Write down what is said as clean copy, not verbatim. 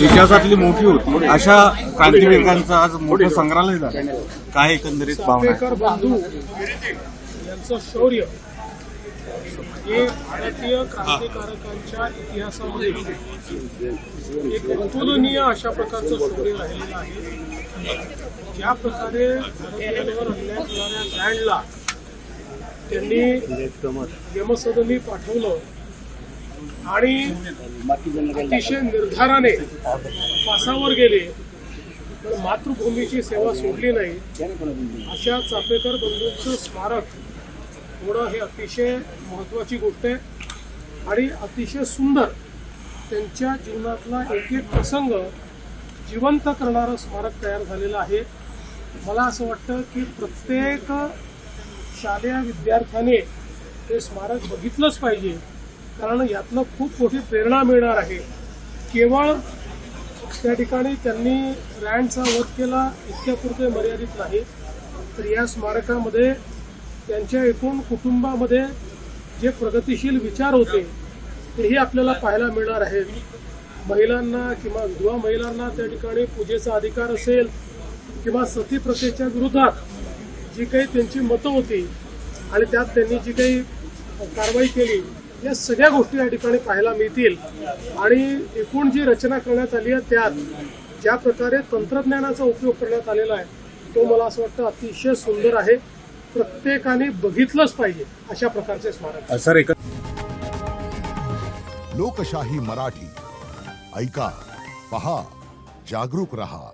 इतिहासातली मोठी होती अशा क्रांतिवीरांचं आज मोठं संग्रहालय झालं. काय एकंदरीत भावना आहे? चापेकर बंधू यांचं शौर्य हे भारतीय क्रांतिकारकांच्या इतिहासामध्ये एक अतुलनीय अशा प्रकारचं शौर्य राहिलेलं आहे. ज्या प्रकारे भारतीयांवर अन्याय करणाऱ्या ब्रँडला त्यांनी यमसदनी पाठवलं आणि अतिशय निर्धाराने फासावर गेले, पण मातृभूमीची सेवा सोडली नाही. अशा चापेकर बंधूंचं स्मारक होणं हे अतिशय महत्त्वाची गोष्ट आहे आणि अतिशय सुंदर त्यांच्या जीवनातला एक एक प्रसंग जिवंत करणारं स्मारक तयार झालेलं आहे. मला असं वाटतं की प्रत्येक शालेय विद्यार्थ्याने ते स्मारक बघितलंच पाहिजे, कारण यातनं खूप मोठी प्रेरणा मिळणार आहे. केवळ त्या ठिकाणी त्यांनी रँडचा वध केला इतक्यापुरते मर्यादित नाही, तर या स्मारकामध्ये त्यांच्या एकूण कुटुंबामध्ये जे प्रगतिशील विचार होते तेही आपल्याला पाहायला मिळणार आहेत. महिलांना किंवा विधवा महिलांना त्या ठिकाणी पूजेचा अधिकार असेल किंवा सती प्रथेच्या विरोधात जी काही त्यांची मतं होती आणि त्यात त्यांनी जी काही कारवाई केली, या सगळ्या गोष्टी या ठिकाणी पाहायला मिळतील. आणि एकूण जी रचना करण्यात आली आहे त्यात ज्या प्रकारे तंत्रज्ञानाचा उपयोग करण्यात आलेला आहे तो मला असं वाटतं अतिशय सुंदर आहे. प्रत्येकाने बघितलंच पाहिजे अशा प्रकारचे स्मारक. सर एक लोकशाही मराठी ऐका, पहा, जागरूक रहा.